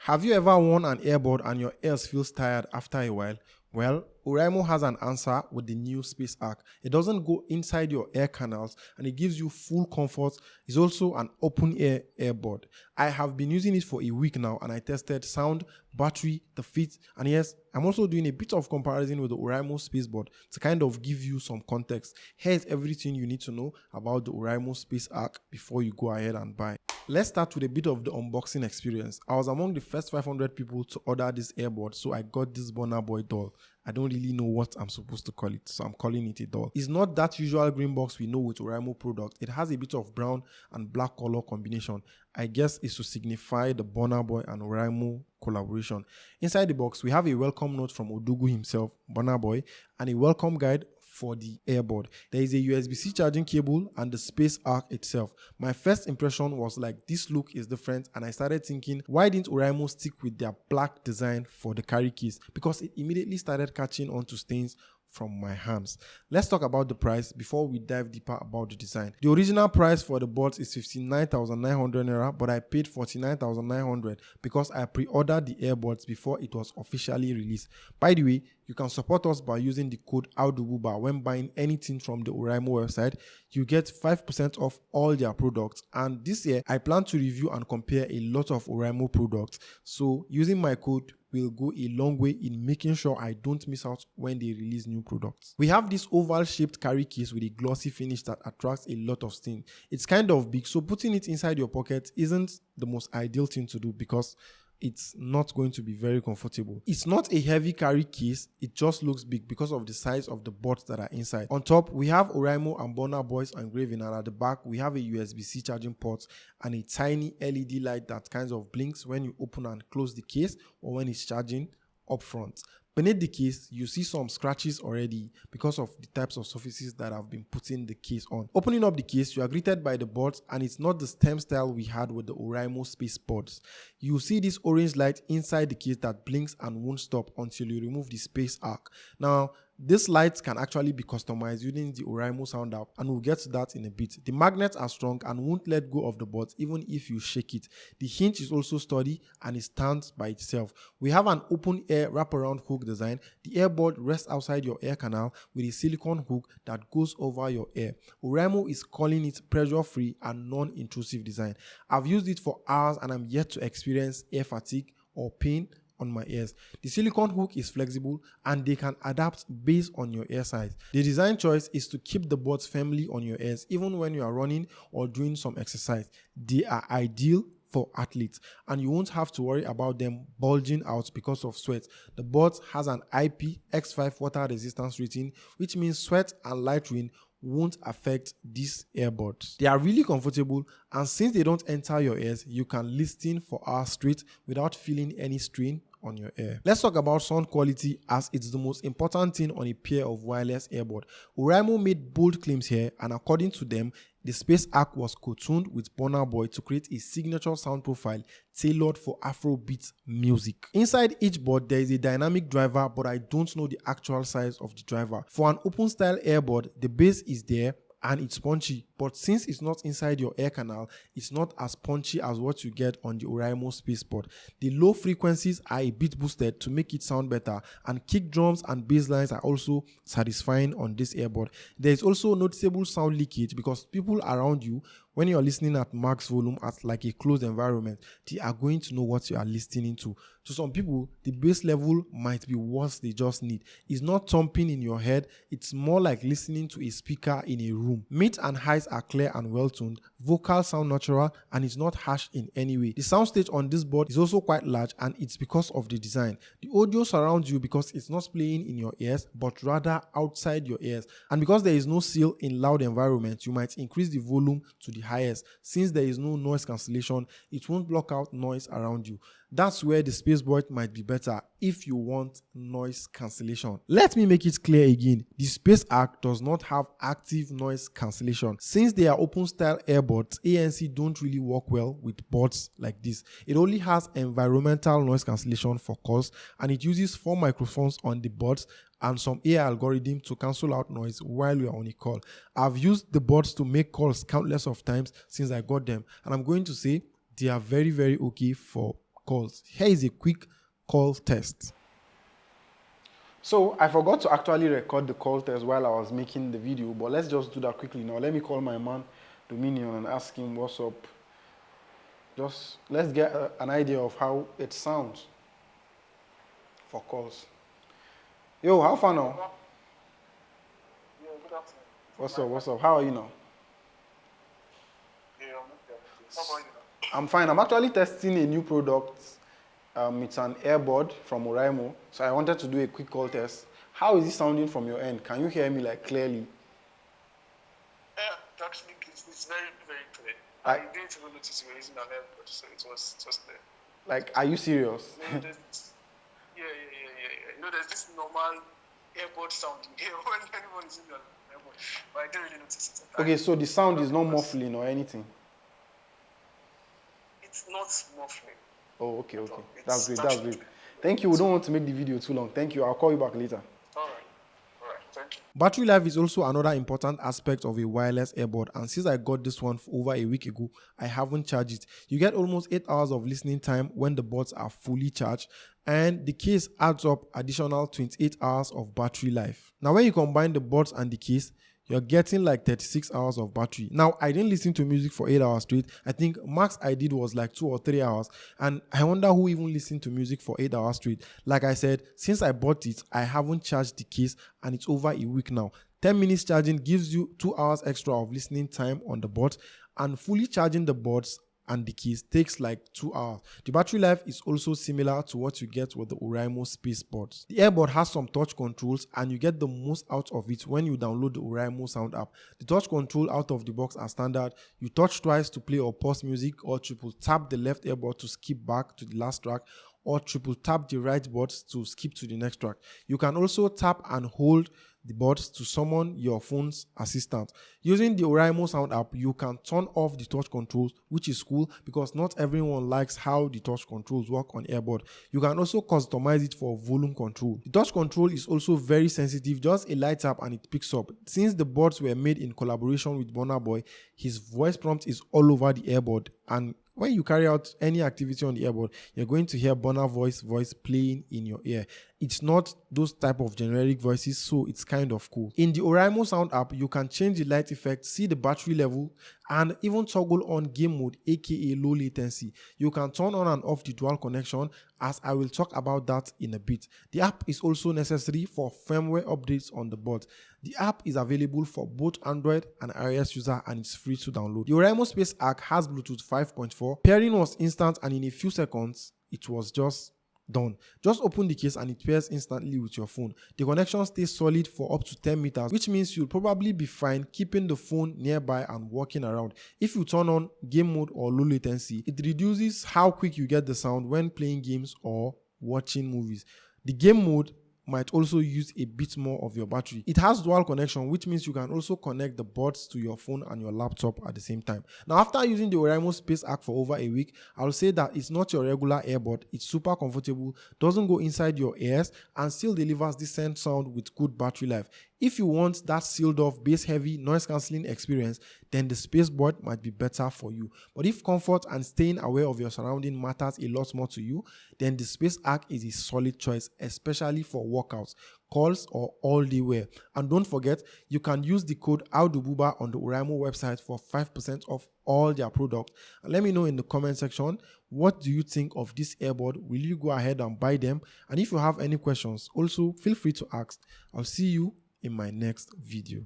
Have you ever worn an earbud and your ears feels tired after a while? Well, Oraimo has an answer with the new SpaceArc. It doesn't go inside your ear canals and it gives you full comfort. It's also an open ear earbud. I have been using it for a week now and I tested sound, battery, the fit, and yes, I'm also doing a bit of comparison with the Oraimo SpaceBuds to kind of give you some context. Here's everything you need to know about the Oraimo SpaceArc before you go ahead and buy. Let's start with a bit of the unboxing experience. I was among the first 500 people to order this earbud, so I got this Burna Boy doll. I don't really know what I'm supposed to call it, so I'm calling it a doll. It's not that usual green box we know with Oraimo products. It has a bit of brown and black color combination. I guess it's to signify the Burna Boy and Oraimo collaboration. Inside the box, we have a welcome note from Odugu himself, Burna Boy, and a welcome guide for the earbud. There is a USB-C charging cable and the SpaceArc itself. My first impression was like, this look is different, and I started thinking, why didn't Oraimo stick with their black design for the carry case? Because it immediately started catching on to stains from my hands. Let's talk about the price before we dive deeper about the design. The original price for the buds is 59,900 naira, but I paid 49,900 because I pre-ordered the earbuds before it was officially released. By the way, you can support us by using the code AUDUBUBA when buying anything from the Oraimo website. You get 5% off all their products, and this year I plan to review and compare a lot of Oraimo products, so using my code will go a long way in making sure I don't miss out when they release new products. We have this oval shaped carry case with a glossy finish that attracts a lot of stain. It's kind of big, so putting it inside your pocket isn't the most ideal thing to do because it's not going to be very comfortable. It's not a heavy carry case, it just looks big because of the size of the buds that are inside. On top, we have Oraimo and Burna Boy's engraving, and at the back, we have a USB-C charging port and a tiny LED light that kind of blinks when you open and close the case or when it's charging up front. Beneath the case, you see some scratches already because of the types of surfaces that have been putting the case on. Opening up the case, you are greeted by the buds, and it's not the stem style we had with the Oraimo SpaceBuds. You see this orange light inside the case that blinks and won't stop until you remove the SpaceArc. Now, this light can actually be customized using the Oraimo Sound app, and we'll get to that in a bit. The magnets are strong and won't let go of the buds even if you shake it. The hinge is also sturdy and it stands by itself. We have an open air wraparound hook design. The earbud rests outside your ear canal with a silicone hook that goes over your ear. Oraimo is calling it pressure-free and non-intrusive design. I've used it for hours and I'm yet to experience ear fatigue or pain on my ears. The silicone hook is flexible and they can adapt based on your ear size. The design choice is to keep the buds firmly on your ears even when you are running or doing some exercise. They are ideal for athletes and you won't have to worry about them bulging out because of sweat. The buds has an IP-X5 water resistance rating, which means sweat and light rain won't affect these earbuds. They are really comfortable, and since they don't enter your ears, you can listen for hours straight without feeling any strain on your ear. Let's talk about sound quality, as it's the most important thing on a pair of wireless earbud. Oraimo made bold claims here, and according to them, the SpaceArc was co-tuned with Burna Boy to create a signature sound profile tailored for Afrobeats music. Inside each bud, there is a dynamic driver, but I don't know the actual size of the driver. For an open style earbud, the bass is there and it's punchy, but since it's not inside your ear canal, it's not as punchy as what you get on the Oraimo SpaceBuds. The low frequencies are a bit boosted to make it sound better, and kick drums and bass lines are also satisfying on this earbud. There is also noticeable sound leakage because people around you, when you are listening at max volume at like a closed environment, they are going to know what you are listening to. To some people, the bass level might be what they just need. It's not thumping in your head, it's more like listening to a speaker in a room. Mid and highs are clear and well tuned, vocals sound natural, and it's not harsh in any way. The soundstage on this board is also quite large, and it's because of the design. The audio surrounds you because it's not playing in your ears, but rather outside your ears. And because there is no seal in loud environments, you might increase the volume to the highest. Since there is no noise cancellation, it won't block out noise around you. That's where the SpaceBuds might be better if you want noise cancellation. Let me make it clear again, the SpaceArc does not have active noise cancellation. Since they are open style earbuds, ANC don't really work well with buds like this. It only has environmental noise cancellation for calls, and it uses 4 microphones on the buds and some AI algorithm to cancel out noise while you are on a call. I've used the buds to make calls countless of times since I got them, and I'm going to say they are very, very okay for calls. Here is a quick call test. So I forgot to actually record the call test while I was making the video, but let's just do that quickly now. Let me call my man Dominion and ask him what's up. Just let's get an idea of how it sounds for calls. Yo, how far now? Yeah, good afternoon. What's up? What's up? How are you now? Yeah, I'm okay. How about you now? I'm fine. I'm actually testing a new product. It's an earbud from Oraimo. So I wanted to do a quick call test. How is it sounding from your end? Can you hear me like clearly? Yeah, actually, it's very, very clear. I didn't even notice you were using an earbud, so it was clear. Like, are you serious? Yeah. You know, there's this normal earbud sound in here when anyone is using an earbud, but I didn't really notice it. Okay, so the sound is not muffling or anything? It's not muffling. Oh, okay. That's great. Thank you. We don't want to make the video too long. Thank you. I'll call you back later. All right. Thank you. Battery life is also another important aspect of a wireless earbud, and since I got this one over a week ago, I haven't charged it. You get almost 8 hours of listening time when the buds are fully charged, and the case adds up additional 28 hours of battery life. Now when you combine the buds and the case, you're getting like 36 hours of battery. Now, I didn't listen to music for 8 hours straight. I think max I did was like 2 or 3 hours. And I wonder who even listened to music for 8 hours straight. Like I said, since I bought it, I haven't charged the case and it's over a week now. 10 minutes charging gives you 2 hours extra of listening time on the buds, and fully charging the buds and the case takes like 2 hours. The battery life is also similar to what you get with the Oraimo SpaceBuds. The earbud has some touch controls and you get the most out of it when you download the Oraimo Sound app. The touch control out of the box are standard. You touch twice to play or pause music, or triple tap the left earbud to skip back to the last track, or triple tap the right buds to skip to the next track. You can also tap and hold the buds to summon your phone's assistant. Using the Oraimo Sound app, you can turn off the touch controls, which is cool because not everyone likes how the touch controls work on earbud. You can also customize it for volume control. The touch control is also very sensitive, just a light tap and it picks up. Since the buds were made in collaboration with Burna Boy, his voice prompt is all over the earbud, and when you carry out any activity on the earbud, you're going to hear Burna voice playing in your ear. It's not those type of generic voices, so it's kind of cool. In the Oraimo Sound app, you can change the light effect, see the battery level, and even toggle on game mode, aka low latency. You can turn on and off the dual connection, as I will talk about that in a bit. The app is also necessary for firmware updates on the board. The app is available for both Android and iOS user, and it's free to download. The Oraimo SpaceArc has Bluetooth 5.4. Pairing was instant, and in a few seconds, it was just done. Just open the case and it pairs instantly with your phone. The connection stays solid for up to 10 meters, which means you'll probably be fine keeping the phone nearby and walking around. If you turn on game mode or low latency, it reduces how quick you get the sound when playing games or watching movies. The game mode might also use a bit more of your battery. It has dual connection, which means you can also connect the buds to your phone and your laptop at the same time. Now, after using the Oraimo SpaceArc for over a week, I'll say that it's not your regular earbud. It's super comfortable, doesn't go inside your ears, and still delivers decent sound with good battery life. If you want that sealed off, bass heavy, noise cancelling experience, then the SpaceBud might be better for you. But if comfort and staying aware of your surrounding matters a lot more to you, then the SpaceArc is a solid choice, especially for workouts, calls, or all-day wear. And don't forget, you can use the code AUDUBUBA on the Oraimo website for 5% off all their products. And let me know in the comment section, what do you think of this earbud? Will you go ahead and buy them? And if you have any questions, also feel free to ask. I'll see you in my next video.